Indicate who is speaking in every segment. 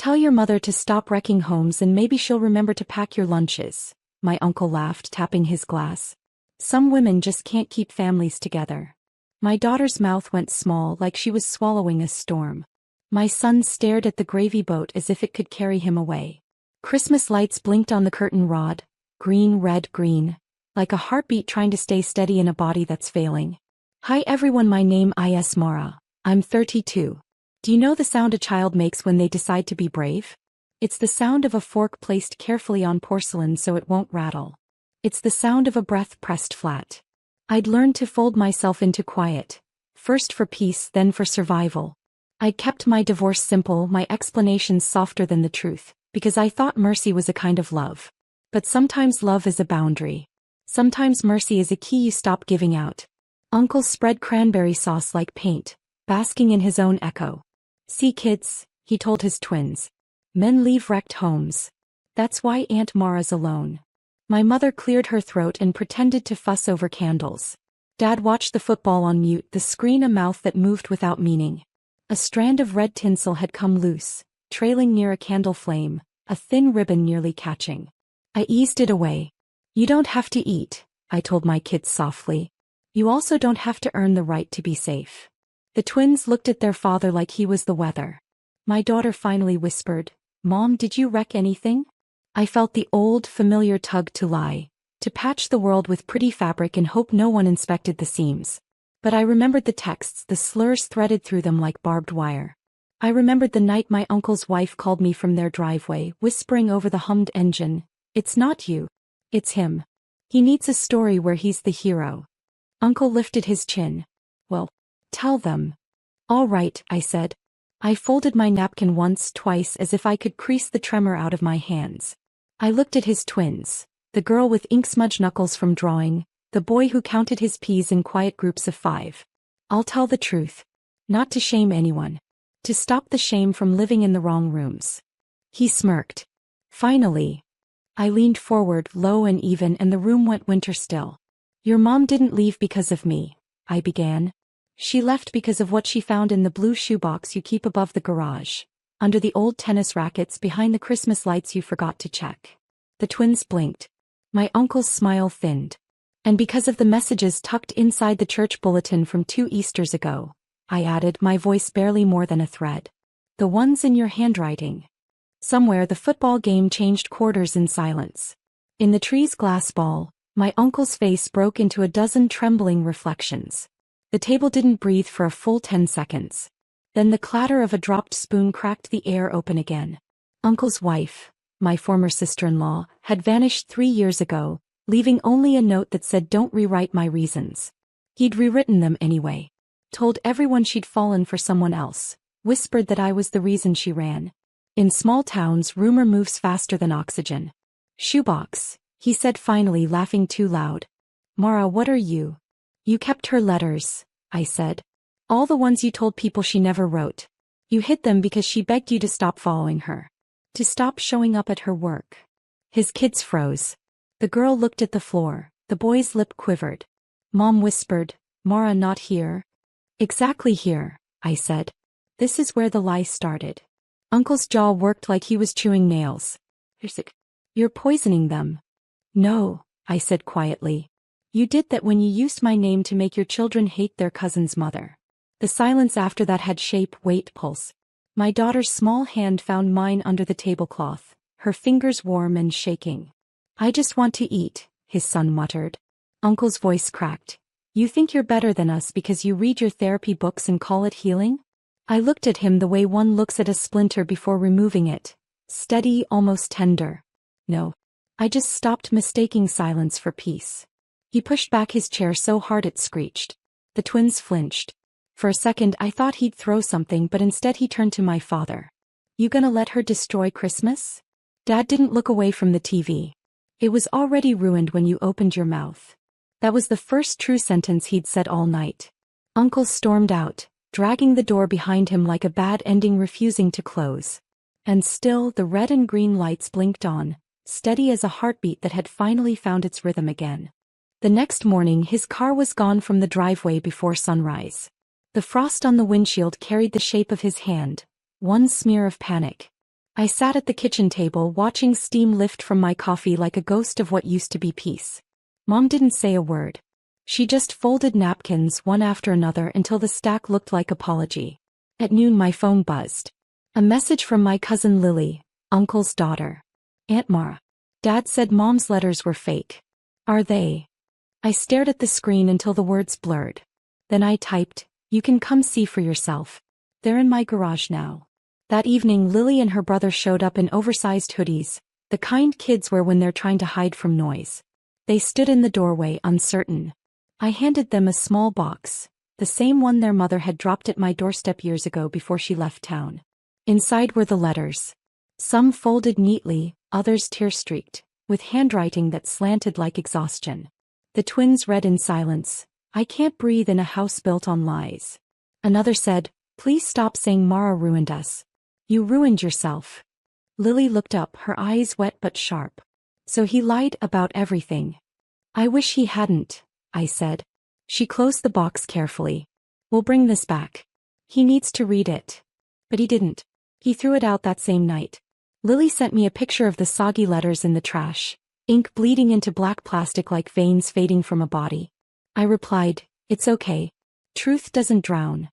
Speaker 1: Tell your mother to stop wrecking homes and maybe she'll remember to pack your lunches, my uncle laughed, tapping his glass. Some women just can't keep families together. My daughter's mouth went small like she was swallowing a storm. My son stared at the gravy boat as if it could carry him away. Christmas lights blinked on the curtain rod, green, red, green, like a heartbeat trying to stay steady in a body that's failing. Hi everyone, my name is Mara. I'm 32. Do you know the sound a child makes when they decide to be brave? It's the sound of a fork placed carefully on porcelain so it won't rattle. It's the sound of a breath pressed flat. I'd learned to fold myself into quiet, first for peace, then for survival. I kept my divorce simple, my explanations softer than the truth, because I thought mercy was a kind of love. But sometimes love is a boundary. Sometimes mercy is a key you stop giving out. Uncle spread cranberry sauce like paint, basking in his own echo. See kids, he told his twins. Men leave wrecked homes. That's why Aunt Mara's alone. My mother cleared her throat and pretended to fuss over candles. Dad watched the football on mute, the screen a mouth that moved without meaning. A strand of red tinsel had come loose, trailing near a candle flame, a thin ribbon nearly catching. I eased it away. You don't have to eat, I told my kids softly. You also don't have to earn the right to be safe. The twins looked at their father like he was the weather. My daughter finally whispered, Mom, did you wreck anything? I felt the old, familiar tug to lie, to patch the world with pretty fabric and hope no one inspected the seams. But I remembered the texts, the slurs threaded through them like barbed wire. I remembered the night my uncle's wife called me from their driveway, whispering over the hummed engine, It's not you. It's him. He needs a story where he's the hero. Uncle lifted his chin. Well, tell them. All right, I said. I folded my napkin once, twice, as if I could crease the tremor out of my hands. I looked at his twins, the girl with ink-smudged knuckles from drawing, the boy who counted his peas in quiet groups of 5. I'll tell the truth. Not to shame anyone. To stop the shame from living in the wrong rooms. He smirked. Finally. I leaned forward, low and even, and the room went winter still. Your mom didn't leave because of me, I began. She left because of what she found in the blue shoebox you keep above the garage, under the old tennis rackets behind the Christmas lights you forgot to check. The twins blinked. My uncle's smile thinned. And because of the messages tucked inside the church bulletin from 2 Easters ago, I added, my voice barely more than a thread. The ones in your handwriting. Somewhere the football game changed quarters in silence. In the tree's glass ball, my uncle's face broke into a dozen trembling reflections. The table didn't breathe for a full 10 seconds. Then the clatter of a dropped spoon cracked the air open again. Uncle's wife, my former sister-in-law, had vanished 3 years ago, leaving only a note that said, Don't rewrite my reasons. He'd rewritten them anyway. Told everyone she'd fallen for someone else. Whispered that I was the reason she ran. In small towns, rumor moves faster than oxygen. Shoebox, he said finally, laughing too loud. Mara, what are you? You kept her letters, I said. All the ones you told people she never wrote. You hid them because she begged you to stop following her. To stop showing up at her work. His kids froze. The girl looked at the floor. The boy's lip quivered. Mom whispered, Mara, not here. Exactly here, I said. This is where the lie started. Uncle's jaw worked like he was chewing nails. You're poisoning them. No, I said quietly. You did that when you used my name to make your children hate their cousin's mother. The silence after that had shape, weight, pulse. My daughter's small hand found mine under the tablecloth, her fingers warm and shaking. I just want to eat, his son muttered. Uncle's voice cracked. You think you're better than us because you read your therapy books and call it healing? I looked at him the way one looks at a splinter before removing it. Steady, almost tender. No. I just stopped mistaking silence for peace. He pushed back his chair so hard it screeched. The twins flinched. For a second I thought he'd throw something, but instead he turned to my father. You gonna let her destroy Christmas? Dad didn't look away from the TV. It was already ruined when you opened your mouth. That was the first true sentence he'd said all night. Uncle stormed out, dragging the door behind him like a bad ending refusing to close. And still the red and green lights blinked on, steady as a heartbeat that had finally found its rhythm again. The next morning his car was gone from the driveway before sunrise. The frost on the windshield carried the shape of his hand, one smear of panic. I sat at the kitchen table watching steam lift from my coffee like a ghost of what used to be peace. Mom didn't say a word. She just folded napkins one after another until the stack looked like apology. At noon my phone buzzed. A message from my cousin Lily, Uncle's daughter. Aunt Mara. Dad said Mom's letters were fake. Are they? I stared at the screen until the words blurred. Then I typed, "You can come see for yourself. They're in my garage now." That evening Lily and her brother showed up in oversized hoodies, the kind kids wear when they're trying to hide from noise. They stood in the doorway uncertain. I handed them a small box, the same one their mother had dropped at my doorstep years ago before she left town. Inside were the letters. Some folded neatly, others tear-streaked, with handwriting that slanted like exhaustion. The twins read in silence, "I can't breathe in a house built on lies." Another said, "Please stop saying Mara ruined us. You ruined yourself." Lily looked up, her eyes wet but sharp. "So he lied about everything." "I wish he hadn't," I said. She closed the box carefully. "We'll bring this back. He needs to read it." But he didn't. He threw it out that same night. Lily sent me a picture of the soggy letters in the trash, ink bleeding into black plastic like veins fading from a body. I replied, "It's okay. Truth doesn't drown."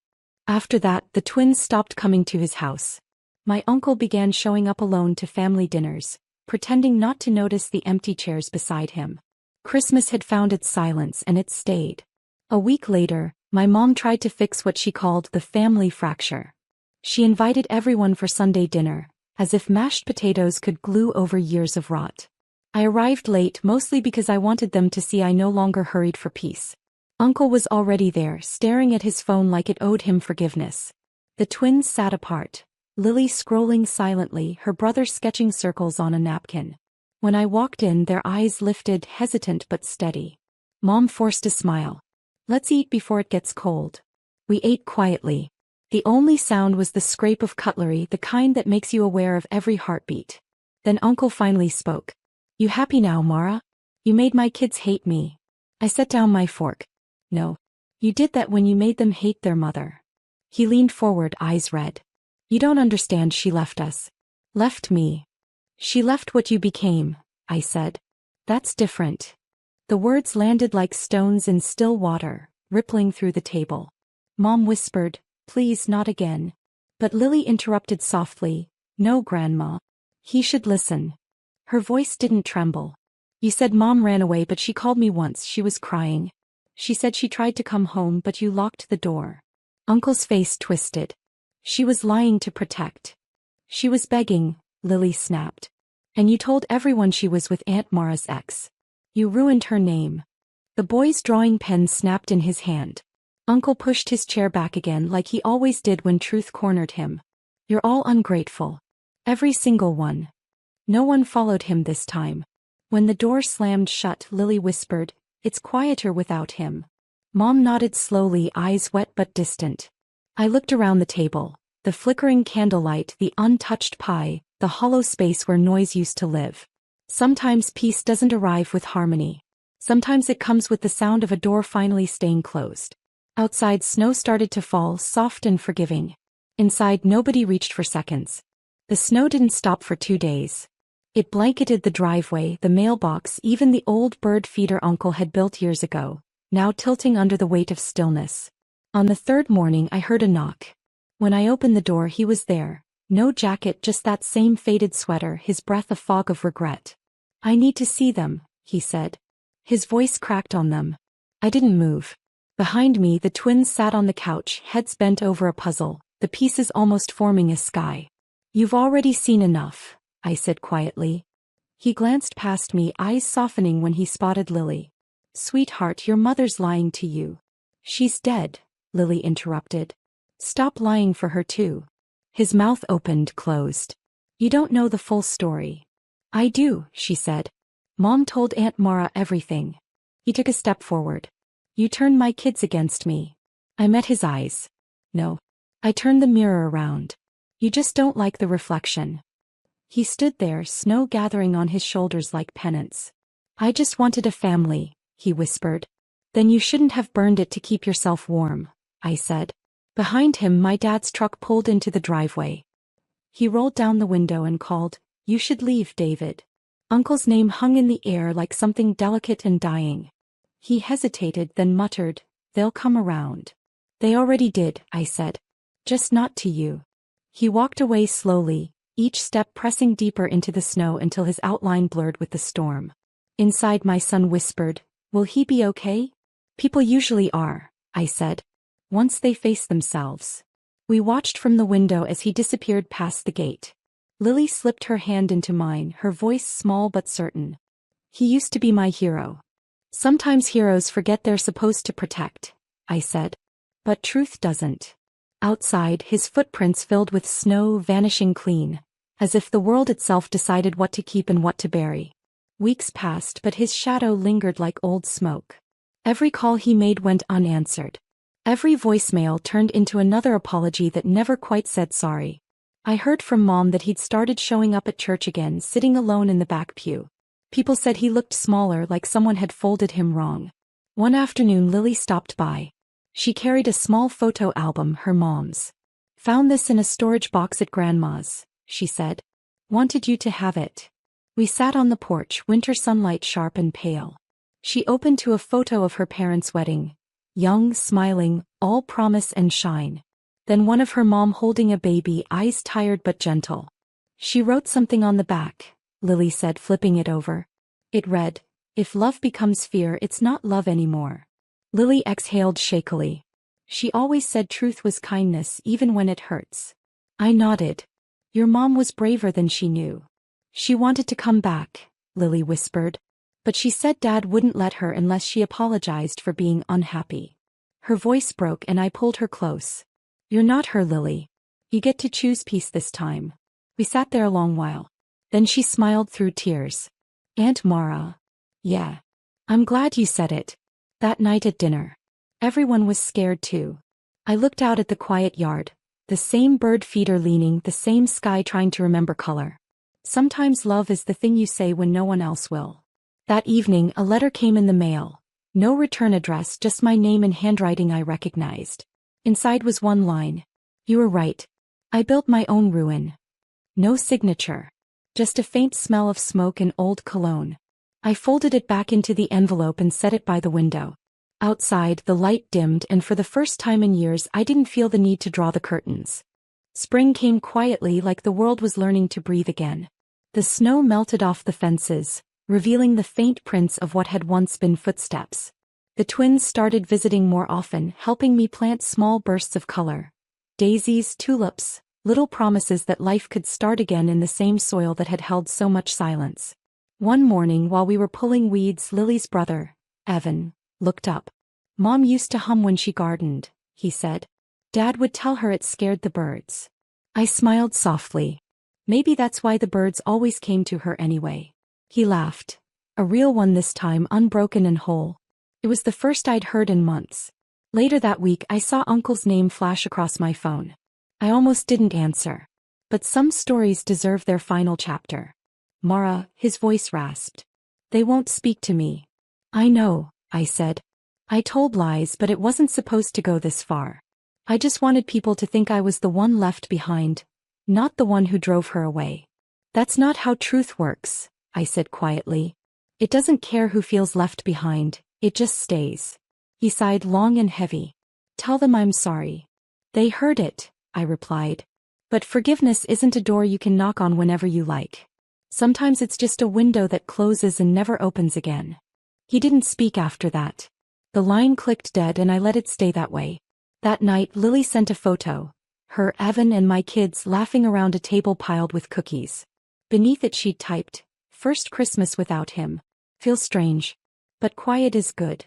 Speaker 1: After that, the twins stopped coming to his house. My uncle began showing up alone to family dinners, pretending not to notice the empty chairs beside him. Christmas had found its silence and it stayed. A week later, my mom tried to fix what she called the family fracture. She invited everyone for Sunday dinner, as if mashed potatoes could glue over years of rot. I arrived late mostly because I wanted them to see I no longer hurried for peace. Uncle was already there, staring at his phone like it owed him forgiveness. The twins sat apart, Lily scrolling silently, her brother sketching circles on a napkin. When I walked in, their eyes lifted, hesitant but steady. Mom forced a smile. "Let's eat before it gets cold." We ate quietly. The only sound was the scrape of cutlery, the kind that makes you aware of every heartbeat. Then Uncle finally spoke. "You happy now, Mara? You made my kids hate me." I set down my fork. "No. You did that when you made them hate their mother." He leaned forward, eyes red. "You don't understand, she left us." "Left me." "She left what you became," I said. "That's different." The words landed like stones in still water, rippling through the table. Mom whispered, "Please, not again." But Lily interrupted softly, "No, Grandma. He should listen." Her voice didn't tremble. "You said Mom ran away, but she called me once. She was crying. She said she tried to come home, but you locked the door." Uncle's face twisted. "She was lying to protect." "She was begging," Lily snapped. "And you told everyone she was with Aunt Mara's ex. You ruined her name." The boy's drawing pen snapped in his hand. Uncle pushed his chair back again like he always did when truth cornered him. "You're all ungrateful. Every single one." No one followed him this time. When the door slammed shut, Lily whispered, "It's quieter without him." Mom nodded slowly, eyes wet but distant. I looked around the table. The flickering candlelight, the untouched pie, the hollow space where noise used to live. Sometimes peace doesn't arrive with harmony. Sometimes it comes with the sound of a door finally staying closed. Outside, snow started to fall, soft and forgiving. Inside, nobody reached for seconds. The snow didn't stop for 2 days. It blanketed the driveway, the mailbox, even the old bird feeder Uncle had built years ago, now tilting under the weight of stillness. On the third morning I heard a knock. When I opened the door, he was there. No jacket, just that same faded sweater, his breath a fog of regret. "I need to see them," he said. His voice cracked on them. I didn't move. Behind me, the twins sat on the couch, heads bent over a puzzle, the pieces almost forming a sky. "You've already seen enough," I said quietly. He glanced past me, eyes softening when he spotted Lily. "Sweetheart, your mother's lying to you." "She's dead," Lily interrupted. "Stop lying for her too." His mouth opened, closed. "You don't know the full story." "I do," she said. "Mom told Aunt Mara everything." He took a step forward. "You turned my kids against me." I met his eyes. "No. I turned the mirror around. You just don't like the reflection." He stood there, snow gathering on his shoulders like penance. "I just wanted a family," he whispered. "Then you shouldn't have burned it to keep yourself warm," I said. Behind him, my dad's truck pulled into the driveway. He rolled down the window and called, "You should leave, David." Uncle's name hung in the air like something delicate and dying. He hesitated, then muttered, "They'll come around." "They already did," I said. "Just not to you." He walked away slowly, each step pressing deeper into the snow until his outline blurred with the storm. Inside, my son whispered, "Will he be okay?" "People usually are," I said. "Once they face themselves." We watched from the window as he disappeared past the gate. Lily slipped her hand into mine, her voice small but certain. "He used to be my hero." "Sometimes heroes forget they're supposed to protect," I said. "But truth doesn't." Outside, his footprints filled with snow vanishing clean, as if the world itself decided what to keep and what to bury. Weeks passed, but his shadow lingered like old smoke. Every call he made went unanswered. Every voicemail turned into another apology that never quite said sorry. I heard from Mom that he'd started showing up at church again, sitting alone in the back pew. People said he looked smaller, like someone had folded him wrong. One afternoon, Lily stopped by. She carried a small photo album, her mom's. "Found this in a storage box at Grandma's," she said. "Wanted you to have it." We sat on the porch, winter sunlight sharp and pale. She opened to a photo of her parents' wedding. Young, smiling, all promise and shine. Then one of her mom holding a baby, eyes tired but gentle. "She wrote something on the back," Lily said, flipping it over. It read, "If love becomes fear, it's not love anymore." Lily exhaled shakily. "She always said truth was kindness, even when it hurts." I nodded. "Your mom was braver than she knew." "She wanted to come back," Lily whispered. "But she said Dad wouldn't let her unless she apologized for being unhappy." Her voice broke and I pulled her close. "You're not her, Lily. You get to choose peace this time." We sat there a long while. Then she smiled through tears. "Aunt Mara." "Yeah. I'm glad you said it." That night at dinner, everyone was scared too. I looked out at the quiet yard, the same bird feeder leaning, the same sky trying to remember color. Sometimes love is the thing you say when no one else will. That evening, a letter came in the mail. No return address, just my name in handwriting I recognized. Inside was one line. "You were right. I built my own ruin." No signature. Just a faint smell of smoke and old cologne. I folded it back into the envelope and set it by the window. Outside, the light dimmed, and for the first time in years I didn't feel the need to draw the curtains. Spring came quietly, like the world was learning to breathe again. The snow melted off the fences, revealing the faint prints of what had once been footsteps. The twins started visiting more often, helping me plant small bursts of color. Daisies, tulips, little promises that life could start again in the same soil that had held so much silence. One morning while we were pulling weeds, Lily's brother, Evan, looked up. "Mom used to hum when she gardened," he said. "Dad would tell her it scared the birds." I smiled softly. Maybe that's why the birds always came to her anyway. He laughed. A real one this time, unbroken and whole. It was the first I'd heard in months. Later that week I saw Uncle's name flash across my phone. I almost didn't answer. But some stories deserve their final chapter. "Mara," his voice rasped. "They won't speak to me." "I know," I said. "I told lies, but it wasn't supposed to go this far. I just wanted people to think I was the one left behind, not the one who drove her away." "That's not how truth works," I said quietly. "It doesn't care who feels left behind, it just stays." He sighed long and heavy. "Tell them I'm sorry." "They heard it," I replied. "But forgiveness isn't a door you can knock on whenever you like. Sometimes it's just a window that closes and never opens again." He didn't speak after that. The line clicked dead and I let it stay that way. That night, Lily sent a photo. Her, Evan, and my kids laughing around a table piled with cookies. Beneath it she'd typed, "First Christmas without him. Feels strange. But quiet is good."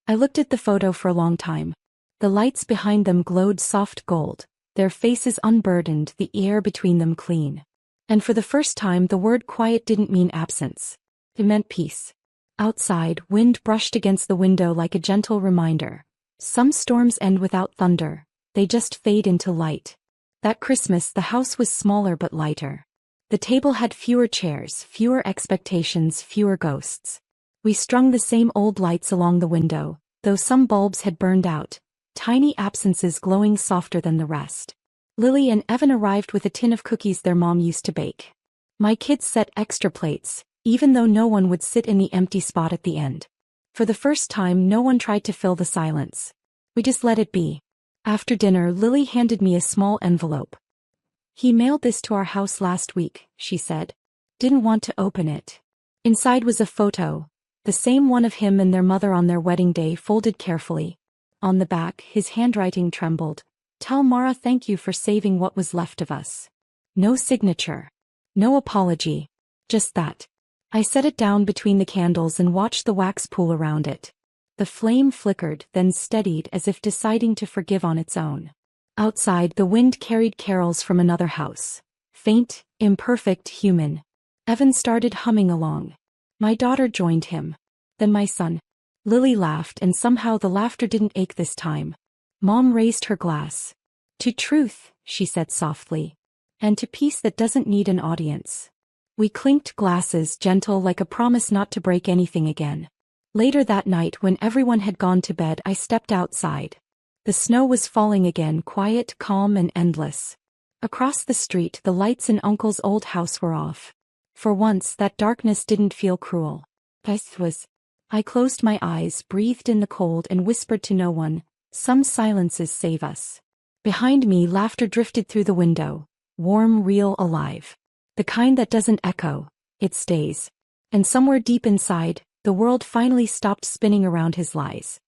Speaker 1: I looked at the photo for a long time. The lights behind them glowed soft gold, their faces unburdened, the air between them clean. And for the first time the word quiet didn't mean absence. It meant peace. Outside, wind brushed against the window like a gentle reminder. Some storms end without thunder, they just fade into light. That Christmas the house was smaller but lighter. The table had fewer chairs, fewer expectations, fewer ghosts. We strung the same old lights along the window, though some bulbs had burned out, tiny absences glowing softer than the rest. Lily and Evan arrived with a tin of cookies their mom used to bake. My kids set extra plates, even though no one would sit in the empty spot at the end. For the first time, no one tried to fill the silence. We just let it be. After dinner, Lily handed me a small envelope. "He mailed this to our house last week," she said. "Didn't want to open it." Inside was a photo, the same one of him and their mother on their wedding day, folded carefully. On the back, his handwriting trembled. "Tell Mara thank you for saving what was left of us." No signature. No apology. Just that. I set it down between the candles and watched the wax pool around it. The flame flickered, then steadied as if deciding to forgive on its own. Outside, the wind carried carols from another house. Faint, imperfect, human. Evan started humming along. My daughter joined him. Then my son. Lily laughed, and somehow the laughter didn't ache this time. Mom raised her glass. "To truth," she said softly. "And to peace that doesn't need an audience." We clinked glasses, gentle like a promise not to break anything again. Later that night, when everyone had gone to bed, I stepped outside. The snow was falling again, quiet, calm, and endless. Across the street, the lights in Uncle's old house were off. For once, that darkness didn't feel cruel. I closed my eyes, breathed in the cold, and whispered to no one, "Some silences save us." Behind me, laughter drifted through the window. Warm, real, alive. The kind that doesn't echo, it stays. And somewhere deep inside, the world finally stopped spinning around his lies.